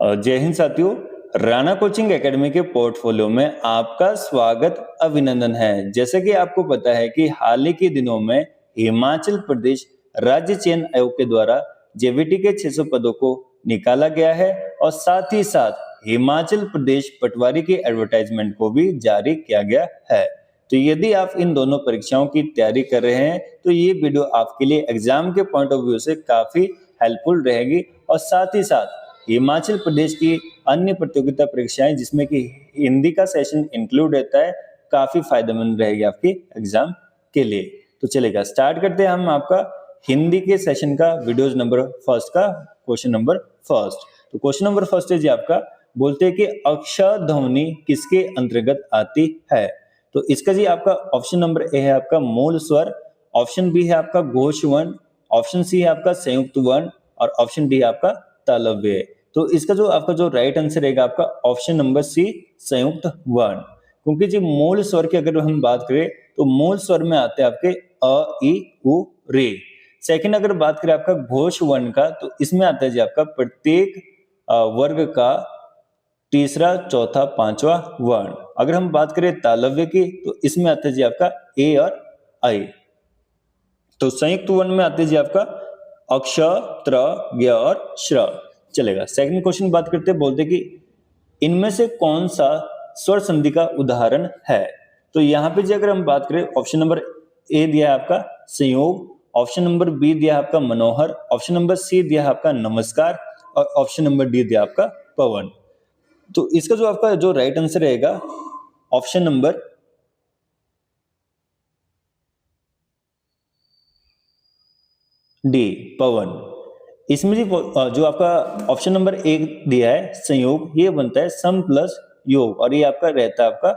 जय हिंद साथियों। Rana coaching academy के पोर्टफोलियो में आपका स्वागत अभिनंदन है। जैसे कि आपको पता है कि हाल ही के दिनों में हिमाचल प्रदेश राज्य चयन आयोग के द्वारा जेवीटी के 600 पदों को निकाला गया है और साथ ही साथ हिमाचल प्रदेश पटवारी की एडवर्टाइजमेंट को भी जारी किया गया है। तो यदि आप इन दोनों परीक्षाओं की तैयारी कर रहे हैं तो ये वीडियो आपके लिए एग्जाम के पॉइंट ऑफ व्यू से काफी हेल्पफुल रहेगी और साथ ही साथ हिमाचल प्रदेश की अन्य प्रतियोगिता परीक्षाएं जिसमें कि हिंदी का सेशन इंक्लूड रहता है, काफी फायदेमंद रहेगी आपके एग्जाम के लिए। तो चलेगा, स्टार्ट करते हैं हम आपका हिंदी के सेशन का वीडियोज नंबर फर्स्ट का क्वेश्चन नंबर फर्स्ट। तो क्वेश्चन नंबर फर्स्ट है जी आपका, बोलते हैं कि अक्षर ध्वनि किसके अंतर्गत आती है। तो इसका जी आपका ऑप्शन नंबर ए है आपका मूल स्वर, ऑप्शन बी है आपका घोष वर्ण, ऑप्शन सी है आपका संयुक्त वर्ण और ऑप्शन डी आपका तालव्य। तो इसका जो आपका जो राइट आंसर रहेगा आपका ऑप्शन नंबर सी संयुक्त वर्ण, क्योंकि जी मूल स्वर की अगर हम बात करें तो मूल स्वर में आते हैं आपके अ ई उ रे। सेकंड अगर बात करें आपका घोष वर्ण का तो इसमें आता है जी आपका प्रत्येक वर्ग का तीसरा चौथा पांचवा वर्ण। अगर हम बात करें तालव्य की तो इसमें आता है जी आपका ए और आई। तो संयुक्त वर्ण में आते हैं जी आपका अक्ष, त्र, ज्ञ और श्र। चलेगा, सेकंड क्वेश्चन बात करते हैं, बोलते कि इनमें से कौन सा स्वर संधि का उदाहरण है। तो यहाँ पे जी अगर हम बात करें ऑप्शन नंबर ए दिया है आपका संयोग, ऑप्शन नंबर बी दिया है आपका मनोहर, ऑप्शन नंबर सी दिया है आपका नमस्कार और ऑप्शन नंबर डी दिया आपका पवन। तो इसका जो आपका जो राइट आंसर रहेगा ऑप्शन नंबर डी पवन। इसमें जी जो आपका ऑप्शन नंबर एक दिया है संयोग, ये बनता है सम प्लस योग और ये आपका रहता है आपका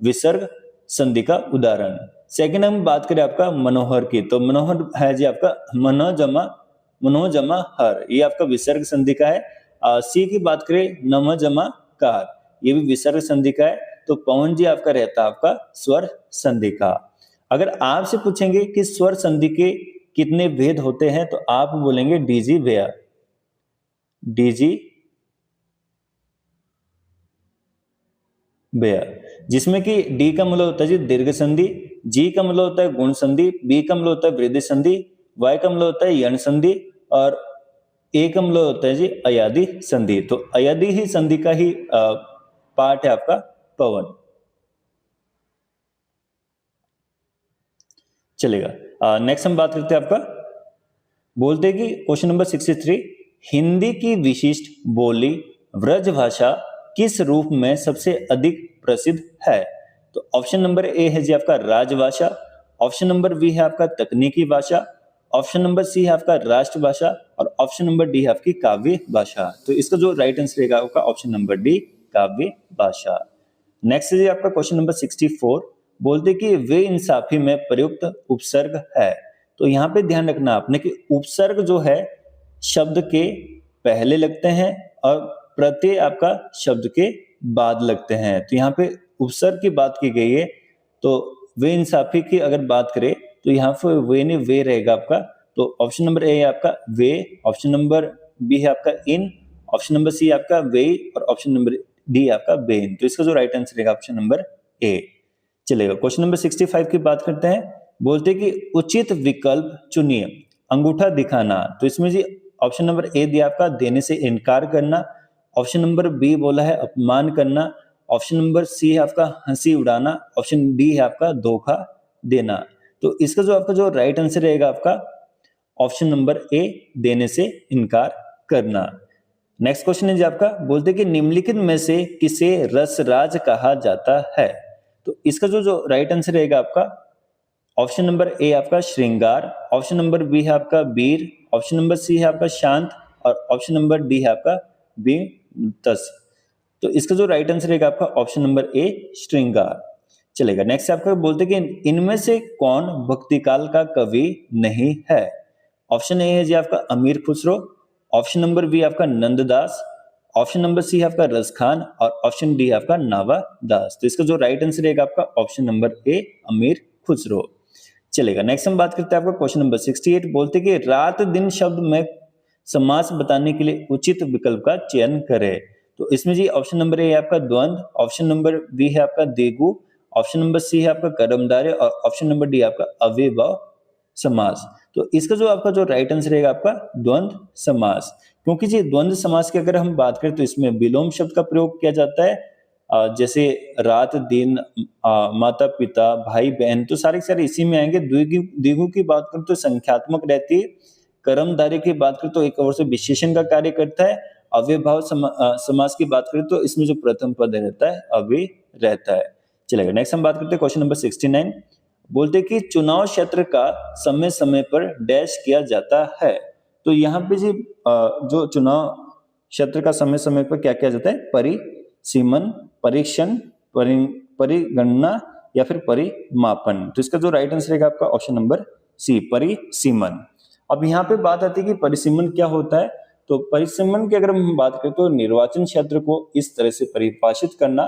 विसर्ग संधि का उदाहरण। सेकंड हम बात करें आपका मनोहर की, तो मनोहर है जी आपका मनो जमा हर, ये आपका विसर्ग संधि का है। सी की बात करें नम जमा कार, ये भी विसर्ग संधि का है। तो पवन जी आपका रहता है आपका स्वर संधि का। अगर आपसे पूछेंगे कि स्वर संधि के कितने भेद होते हैं तो आप बोलेंगे डीजी वेया, डीजी वेया, जिसमें कि डी का मतलब होता है जी दीर्घ संधि, जी का मतलब होता है गुण संधि, बी का मतलब होता है वृद्धि संधि, वाई का मतलब होता है यण संधि और ए का मतलब होता है जी अयादि संधि। तो अयादि ही संधि का ही पार्ट है आपका पवन। चलेगा, नेक्स्ट हम बात करते हैं आपका, बोलते हैं कि क्वेश्चन नंबर 63, हिंदी की विशिष्ट बोली व्रज भाषा किस रूप में सबसे अधिक प्रसिद्ध है। तो ऑप्शन नंबर ए है जी आपका राजभाषा, ऑप्शन नंबर बी है आपका तकनीकी भाषा, ऑप्शन नंबर सी है आपका राष्ट्रभाषा और ऑप्शन नंबर डी है आपकी काव्य भाषा। तो इसका जो राइट आंसर रहेगा आपका ऑप्शन नंबर डी काव्य भाषा। नेक्स्ट है जी आपका क्वेश्चन नंबर 64, बोलते कि वे इंसाफी में प्रयुक्त उपसर्ग है। तो यहाँ पे ध्यान रखना आपने कि उपसर्ग जो है शब्द के पहले लगते हैं और प्रत्यय आपका शब्द के बाद लगते हैं। तो यहाँ पे उपसर्ग की बात की गई है, तो वे इंसाफी की अगर बात करें तो यहाँ पे वे ने वे रहेगा आपका। तो ऑप्शन नंबर ए है आपका वे, ऑप्शन नंबर बी है आपका इन, ऑप्शन नंबर सी आपका वे और ऑप्शन नंबर डी आपका बेन। तो इसका जो राइट आंसर रहेगा ऑप्शन नंबर ए। चलेगा, क्वेश्चन नंबर 65 की बात करते हैं, बोलते कि उचित विकल्प चुनिए, अंगूठा दिखाना। तो इसमें जी ऑप्शन नंबर ए दिया आपका देने से इनकार करना, ऑप्शन नंबर बी बोला है अपमान करना, ऑप्शन नंबर सी है आपका हंसी उड़ाना, ऑप्शन डी है आपका धोखा देना। तो इसका जो आपका जो राइट आंसर रहेगा आपका ऑप्शन नंबर ए देने से इनकार करना। नेक्स्ट क्वेश्चन है जी आपका, बोलते कि निम्नलिखित में से किसे रसराज कहा जाता है। तो इसका जो राइट आंसर रहेगा आपका ऑप्शन नंबर ए आपका श्रृंगार, ऑप्शन नंबर बी है आपका वीर, ऑप्शन नंबर सी है आपका शांत और ऑप्शन नंबर डी है आपका तस। तो इसका जो राइट आंसर रहेगा आपका ऑप्शन नंबर ए श्रृंगार। चलेगा, नेक्स्ट आपका बोलते कि इनमें से कौन भक्ति काल का कवि नहीं है। ऑप्शन ए है जी आपका अमीर खुसरो, ऑप्शन नंबर बी आपका नंददास, ऑप्शन नंबर सी है आपका रसखान और ऑप्शन डी है आपका नावादास। तो इसका जो राइट आंसर रहेगा आपका ऑप्शन नंबर ए अमीर खुसरो। चलेगा, नेक्स्ट हम बात करते हैं आपका क्वेश्चन नंबर 68, बोलते कि रात दिन शब्द में समास बताने के लिए उचित विकल्प का चयन करें। तो इसमें जी ऑप्शन नंबर ए है आपका द्वंद्व, ऑप्शन नंबर बी है आपका देगु, ऑप्शन नंबर सी है आपका कर्मधारय और ऑप्शन नंबर डी आपका अव्ययभाव समास। तो इसका जो आपका जो राइट आंसर रहेगा आपका द्वंद्व समास, क्योंकि जी द्वंद्व समास की अगर हम बात करें तो इसमें विलोम शब्द का प्रयोग किया जाता है। जैसे रात दिन, माता पिता, भाई बहन, तो सारे के सारे इसी में आएंगे। द्विगु की बात करें तो संख्यात्मक रहती है। कर्मधारय की बात करें तो एक और से विशेषण का कार्य करता है। अव्ययभाव समास की बात करें तो इसमें जो प्रथम पद रहता है अव्यय रहता है। चलेगा, नेक्स्ट हम बात करते हैं क्वेश्चन नंबर 69। बोलते कि चुनाव क्षेत्र का समय समय पर डैश किया जाता है। तो यहाँ पे जी जो चुनाव क्षेत्र का समय समय पर क्या किया जाता है? परिसीमन, परीक्षण, परिगणना या फिर परिमापन। तो इसका जो राइट आंसर रहेगा आपका ऑप्शन नंबर सी, परिसीमन। अब यहाँ पे बात आती है कि परिसीमन क्या होता है। तो परिसीमन की अगर हम बात करें तो निर्वाचन क्षेत्र को इस तरह से परिभाषित करना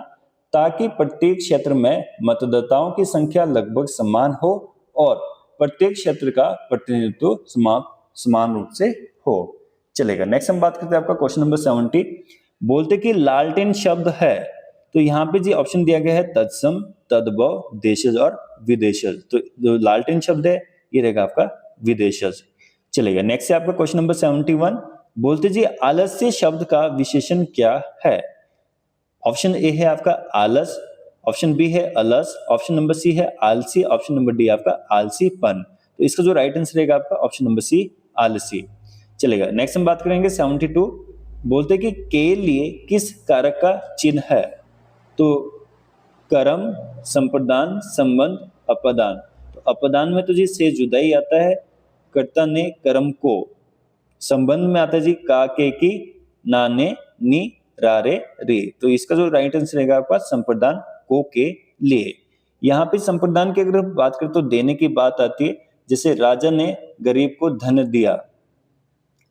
ताकि प्रत्येक क्षेत्र में मतदाताओं की संख्या लगभग समान हो और प्रत्येक क्षेत्र का प्रतिनिधित्व समान रूप से हो। चलेगा, नेक्स्ट हम बात करते हैं आपका क्वेश्चन नंबर 70। बोलते कि लालटेन शब्द है। तो यहाँ पे जी ऑप्शन दिया गया है तत्सम, तद्भव, देशज और विदेशज। तो जो लालटेन शब्द है ये रहेगा आपका विदेशज। चलेगा, नेक्स्ट है आपका क्वेश्चन नंबर 71। बोलते जी आलस्य शब्द का विशेषण क्या है? ऑप्शन ए है आपका आलस, ऑप्शन बी है अलस, ऑप्शन नंबर सी है आलसी, ऑप्शन नंबर डी आपका आलसीपन। तो इसका जो राइट आंसर रहेगा आपका ऑप्शन नंबर सी, आलसी। चलेगा, नेक्स्ट हम बात करेंगे 72। बोलते कि के लिए किस कारक का चिन्ह है? तो कर्म, संप्रदान, संबंध, अपदान। तो अपदान में तो जी से जुदा ही आता है, कर्ता ने कर्म को। संबंध में आता है जी का, के, की, ना, ने, नी, रा, रे, रे। तो इसका जो राइट आंसर रहेगा आपका संप्रदान को के लिए। यहाँ पे संप्रदान की अगर बात करें तो देने की बात आती है। जैसे राजा ने गरीब को धन दिया,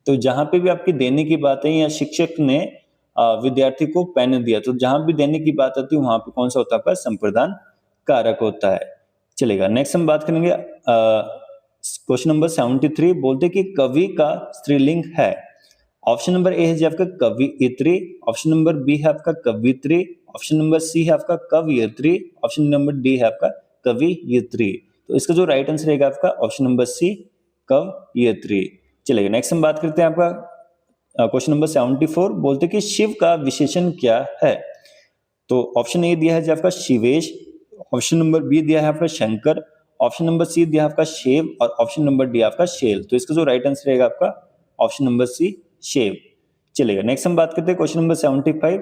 तो जहां पे भी आपकी देने की बात है, या शिक्षक ने विद्यार्थी को पेन दिया, तो जहां भी देने की बात आती है वहां पे कौन सा होता है आपका संप्रदान कारक होता है। चलेगा, नेक्स्ट हम बात करेंगे क्वेश्चन नंबर 73। बोलते कि कवि का स्त्रीलिंग है। ऑप्शन नंबर ए है जी आपका कवियत्री, ऑप्शन नंबर बी है आपका कवित्री, ऑप्शन नंबर सी है आपका कवयित्री, ऑप्शन नंबर डी है आपका कवियत्री। तो इसका जो राइट आंसर रहेगा आपका ऑप्शन नंबर सी, कवयित्री। चलेगा, नेक्स्ट हम बात करते हैं आपका क्वेश्चन नंबर 74। बोलते कि शिव का विशेषण क्या है? तो ऑप्शन ए दिया है जी आपका शिवेश, ऑप्शन नंबर बी दिया है आपका शंकर, ऑप्शन नंबर सी दिया आपका शेव और ऑप्शन नंबर डी आपका शेल। तो इसका जो राइट आंसर रहेगा आपका ऑप्शन नंबर सी, शेव। चलेगा, नेक्स्ट हम बात करते हैं क्वेश्चन नंबर 75।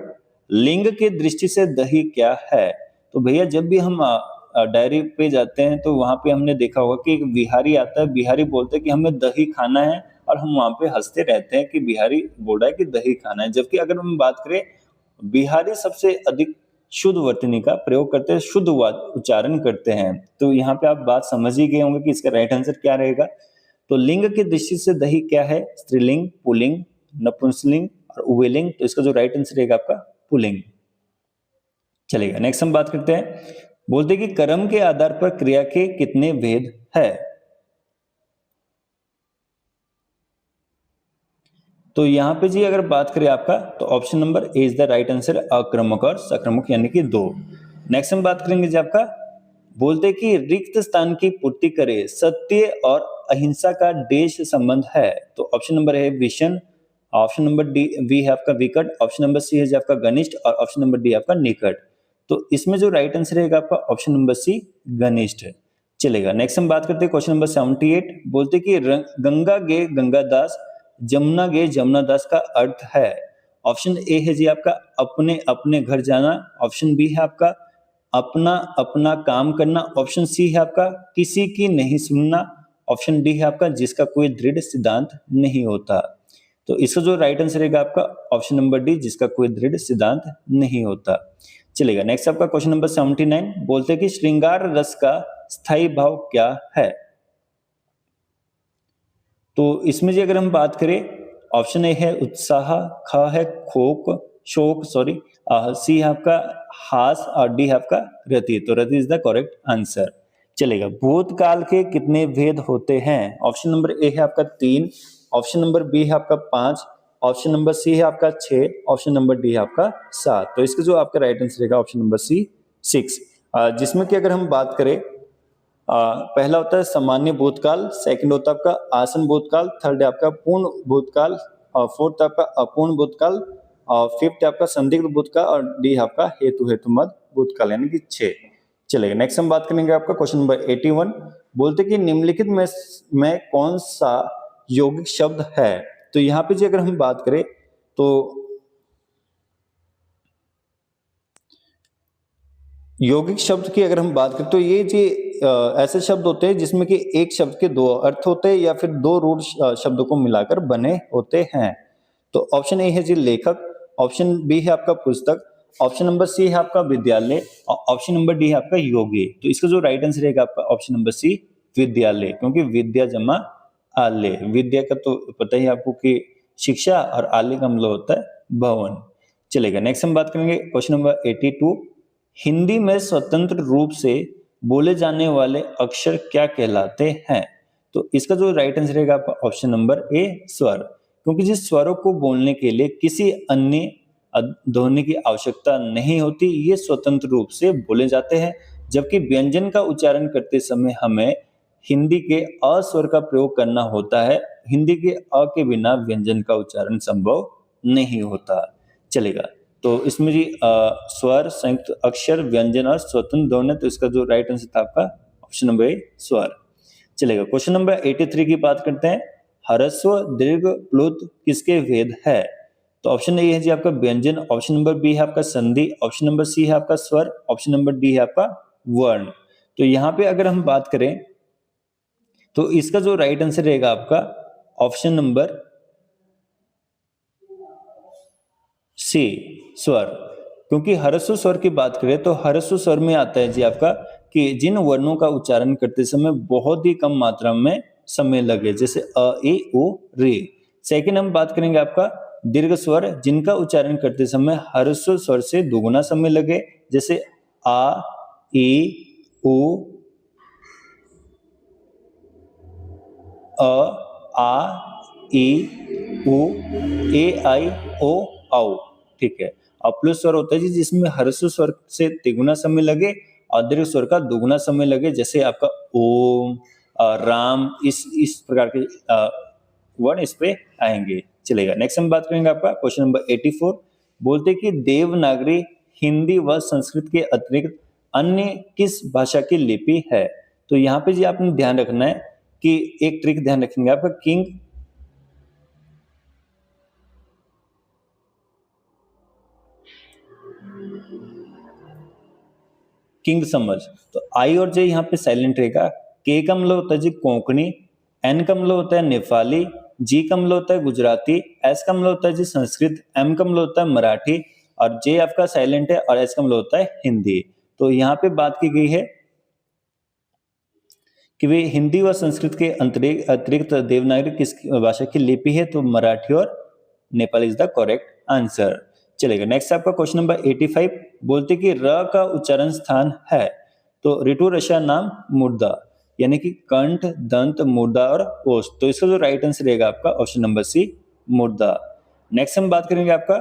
लिंग के दृष्टि से दही क्या है? तो भैया जब भी हम डायरी पे जाते हैं तो वहां पे हमने देखा होगा कि एक बिहारी आता है, बिहारी बोलते हैं कि हमें दही खाना है, और हम वहां पे हंसते रहते हैं कि बिहारी बोल रहा है कि दही खाना है। जबकि अगर हम बात करें, बिहारी सबसे अधिक शुद्ध वर्तनी का प्रयोग करते हैं, शुद्ध उच्चारण करते हैं। तो यहाँ पे आप बात समझ ही गए होंगे कि इसका राइट आंसर क्या रहेगा। तो लिंग की दृष्टि से दही क्या है? स्त्रीलिंग, पुल्लिंग, नपुंसकलिंग और उभयलिंग। तो इसका जो राइट आंसर रहेगा आपका पुल्लिंग। चलेगा, नेक्स्ट हम बात करते हैं। बोलते कि कर्म के आधार पर क्रिया के कितने भेद है? तो यहाँ पे जी अगर बात करें आपका, तो option number A is the right answer, अक्रमक और सक्रमक यानी कि 2। नेक्स्ट हम बात करेंगे जी आपका, बोलते कि रिक्त स्थान की पूर्ति करे, सत्य और अहिंसा का देश संबंध है। तो ऑप्शन नंबर है Vishen, option number D B है आपका विकट, ऑप्शन नंबर सी है आपका घनिष्ठ और ऑप्शन नंबर डी आपका निकट। तो इसमें जो राइट आंसर रहेगा आपका ऑप्शन नंबर सी, घनिष्ठ। चलेगा, नेक्स्ट हम बात करते हैं क्वेश्चन नंबर 78। बोलते कि गंगा गे गंगादास, जमुना गे जमुनादास का अर्थ है। ऑप्शन ए है जी आपका अपने अपने घर जाना, ऑप्शन बी है आपका अपना अपना काम करना, ऑप्शन सी है आपका किसी की नहीं सुनना, ऑप्शन डी है आपका जिसका कोई दृढ़ सिद्धांत नहीं होता। तो इसका जो राइट आंसर रहेगा आपका ऑप्शन नंबर डी, जिसका कोई दृढ़ सिद्धांत नहीं होता। चलेगा, नेक्स्ट आपका क्वेश्चन नंबर 79। बोलते कि श्रृंगार रस का स्थायी भाव क्या है? तो इसमें जी अगर हम बात करें, ऑप्शन ए है उत्साह, ख है शोक, सी है आपका हास और डी है आपका रति। तो रति इज द करेक्ट आंसर। चलेगा, भूतकाल के कितने भेद होते हैं? ऑप्शन नंबर ए है आपका 3, ऑप्शन नंबर बी है आपका 5, ऑप्शन नंबर सी है आपका 6, ऑप्शन नंबर डी है आपका 7। तो इसका जो आपका राइट आंसर रहेगा ऑप्शन नंबर सी 6, जिसमें कि अगर हम बात करें पहला होता है सामान्य भूतकाल, सेकंड होता है आपका आसन भूतकाल, थर्ड है आपका पूर्ण भूतकाल, फोर्थ आपका अपूर्ण भूतकाल, और फिफ्थ है आपका संदिग्ध भूतकाल, और डी है आपका हेतुमत भूतकाल, यानी कि 6। चलेगा, नेक्स्ट हम बात करेंगे आपका क्वेश्चन नंबर 81। बोलते कि निम्नलिखित में कौन सा यौगिक शब्द है। तो यहाँ पे जी अगर हम बात करें तो यौगिक शब्द की अगर हम बात करें तो ये जी ऐसे शब्द होते हैं जिसमें कि एक शब्द के दो अर्थ होते हैं या फिर दो रूढ़ शब्दों को मिलाकर बने होते हैं। तो ऑप्शन ए है जी लेखक, ऑप्शन बी है आपका पुस्तक, ऑप्शन नंबर सी है आपका विद्यालय, और ऑप्शन नंबर डी है आपका योगी। तो इसका जो राइट आंसर रहेगा आपका ऑप्शन नंबर सी विद्यालय, क्योंकि विद्या जमा आलय, विद्या का तो पता ही आपको कि शिक्षा, और आलय का मतलब होता है भवन। चलेगा, नेक्स्ट हम बात करेंगे क्वेश्चन नंबर 82। हिंदी में स्वतंत्र रूप से बोले जाने वाले अक्षर क्या कहलाते हैं। तो इसका जो राइट आंसर रहेगा आपका ऑप्शन नंबर ए स्वर, क्योंकि जिस स्वरों को बोलने के लिए किसी अन्य ध्वनि की आवश्यकता नहीं होती, ये स्वतंत्र रूप से बोले जाते हैं। जबकि व्यंजन का उच्चारण करते समय हमें हिंदी के अ स्वर का प्रयोग करना होता है। हिंदी के अ के बिना व्यंजन का उच्चारण संभव नहीं होता। चलेगा, तो इसमें जी स्वर, संयुक्त अक्षर, व्यंजन और स्वतंत्र ध्वनि, तो इसका जो राइट आंसर था आपका ऑप्शन नंबर ए स्वर। चलेगा, क्वेश्चन नंबर 83 की बात करते हैं। ह्रस्व दीर्घ प्लुत किसके भेद है। तो ऑप्शन ए है जी आपका व्यंजन, ऑप्शन नंबर बी है आपका संधि, ऑप्शन नंबर सी है आपका स्वर, ऑप्शन नंबर डी है आपका वर्ण। तो यहाँ पे अगर हम बात करें तो इसका जो राइट आंसर रहेगा आपका ऑप्शन नंबर सी स्वर, क्योंकि ह्रस्व स्वर की बात करें तो ह्रस्व स्वर में आता है जी आपका कि जिन वर्णों का उच्चारण करते समय बहुत ही कम मात्रा में समय लगे, जैसे अ ए ओ रे। सेकंड हम बात करेंगे आपका दीर्घ स्वर, जिनका उच्चारण करते समय ह्रस्व स्वर से दोगुना समय लगे, जैसे आ ई उ अ आ ई उ ए आई ओ औ। ठीक है, और प्लस स्वर होता है जी जिसमें ह्रस्व स्वर से तिगुना समय लगे और दीर्घ स्वर का दुगुना समय लगे, जैसे आपका ओम, राम, इस प्रकार के वर्ण इस पे आएंगे। चलेगा, नेक्स्ट हम बात करेंगे आपका क्वेश्चन नंबर 84। बोलते कि देवनागरी हिंदी व संस्कृत के अतिरिक्त अन्य किस भाषा की लिपि है। तो यहाँ पे जी आपने ध्यान रखना है कि एक ट्रिक ध्यान रखेंगे आपका किंग समझ। तो आई और जे यहाँ पे साइलेंट रहेगा। के का मतलब होता है जी कोंकणी, एन का मतलब होता है नेपाली, जी का मतलब होता है गुजराती, एस का मतलब होता है जी संस्कृत, एम का मतलब होता है मराठी, और जे आपका साइलेंट है, और एस का मतलब होता है हिंदी। तो यहाँ पे बात की गई है कि वे हिंदी व संस्कृत के अतिरिक्त देवनागरी किस भाषा की लिपि है। तो मराठी और Nepali is the correct answer. चलेगा, नेक्स्ट आपका क्वेश्चन नंबर 85। बोलते कि र का उच्चारण स्थान है। तो ऋतु रसा नाम मुर्दा, यानी कि कंठ, दंत, मुर्दा और ओष्ठ। तो इसका जो राइट आंसर रहेगा आपका ऑप्शन नंबर सी मुर्दा। नेक्स्ट हम बात करेंगे आपका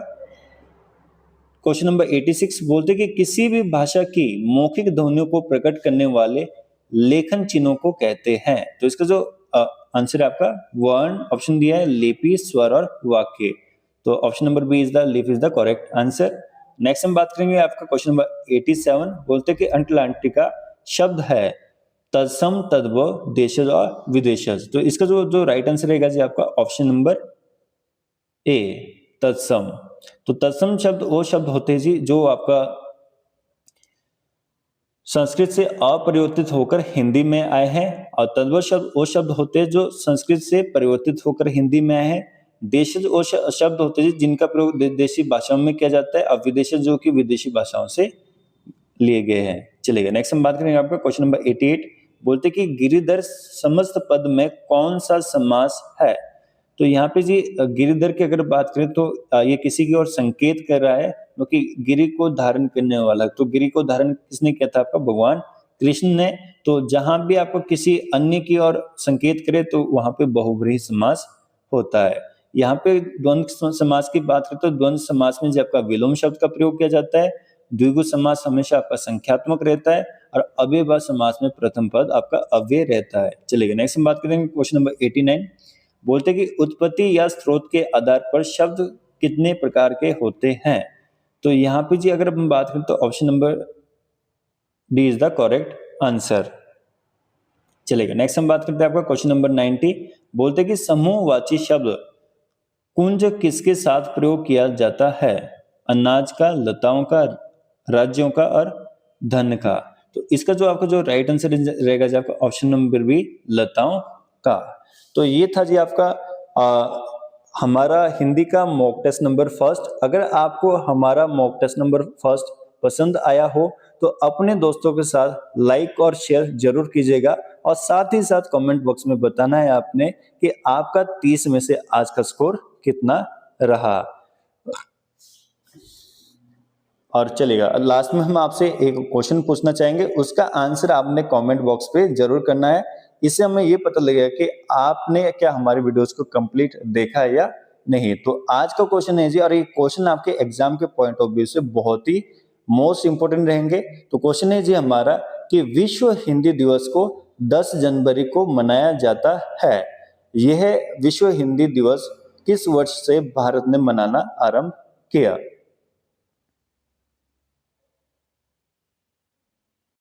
क्वेश्चन नंबर 86। बोलते कि किसी भी भाषा की मौखिक ध्वनियों को प्रकट करने वाले लेखन चिन्हों को कहते हैं। तो इसका जो आंसर है आपका वर्ण, ऑप्शन दिया है लिपि, स्वर और वाक्य। तो option number B is the लिपि is the correct answer. Next हम बात करेंगे आपका क्वेश्चन नंबर 87। बोलते कि अटलांटिका शब्द है तत्सम, तद्भव, देशज और विदेशज। तो इसका जो राइट आंसर रहेगा जी आपका ऑप्शन नंबर ए तत्सम। तो तत्सम शब्द वो शब्द होते हैं जी जो आपका संस्कृत से अपरिवर्तित होकर हिंदी में आए हैं, और तद्भव शब्द वो शब्द होते हैं जो संस्कृत से परिवर्तित होकर हिंदी में आए हैं। देशज वो शब्द होते हैं जिनका प्रयोग देशी भाषाओं में किया जाता है, और विदेशज जो कि विदेशी भाषाओं से लिए गए हैं। चलेगा, नेक्स्ट हम बात करेंगे आपका क्वेश्चन नंबर 88। बोलते कि गिरिधर समस्त पद में कौन सा समास है। तो यहाँ पे जी गिरिधर की अगर बात करें तो ये किसी की ओर संकेत कर रहा है, क्योंकि गिरि को धारण करने वाला। तो गिरि को धारण किसने किया था आपका भगवान कृष्ण ने। तो जहां भी आपको किसी अन्य की ओर संकेत करे तो वहां पे बहुब्रीहि समास होता है। यहाँ पे द्वंद्व समास की बात करें तो द्वंद्व समास में जो आपका विलोम शब्द का प्रयोग किया जाता है, द्विगु समास हमेशा आपका संख्यात्मक रहता है और अव्ययभाव समास में प्रथम पद आपका अव्यय रहता है। चलिए नेक्स्ट हम बात करेंगे क्वेश्चन नंबर 89। बोलते हैं कि उत्पत्ति या स्रोत के आधार पर शब्द कितने प्रकार के होते हैं। तो यहाँ पे जी अगर हम बात करें तो option number D is the correct answer. चलेगा नेक्स्ट हम बात करते हैं आपका क्वेश्चन नंबर 90। बोलते हैं कि समूहवाची शब्द कुंज किसके साथ प्रयोग किया जाता है। अनाज का, लताओं का, राज्यों का और धन का। तो इसका जो आपका जो राइट आंसर रहेगा जी आपका ऑप्शन नंबर बी लताओं का। तो ये था जी आपका हमारा हिंदी का मॉक टेस्ट नंबर फर्स्ट। अगर आपको हमारा मॉक टेस्ट नंबर फर्स्ट पसंद आया हो तो अपने दोस्तों के साथ लाइक और शेयर जरूर कीजिएगा और साथ ही साथ कमेंट बॉक्स में बताना है आपने कि आपका 30 में से आज का स्कोर कितना रहा। और चलेगा लास्ट में हम आपसे एक क्वेश्चन पूछना चाहेंगे, उसका आंसर आपने कमेंट बॉक्स पे जरूर करना है। इससे हमें ये पता लगेगा कि आपने क्या हमारी वीडियोस को कंप्लीट देखा है या नहीं। तो आज का क्वेश्चन है जी, और ये क्वेश्चन आपके एग्जाम के पॉइंट ऑफ व्यू से बहुत ही मोस्ट इंपोर्टेंट रहेंगे। तो क्वेश्चन है जी हमारा कि विश्व हिंदी दिवस को 10 जनवरी को मनाया जाता है। यह विश्व हिंदी दिवस किस वर्ष से भारत ने मनाना आरंभ किया।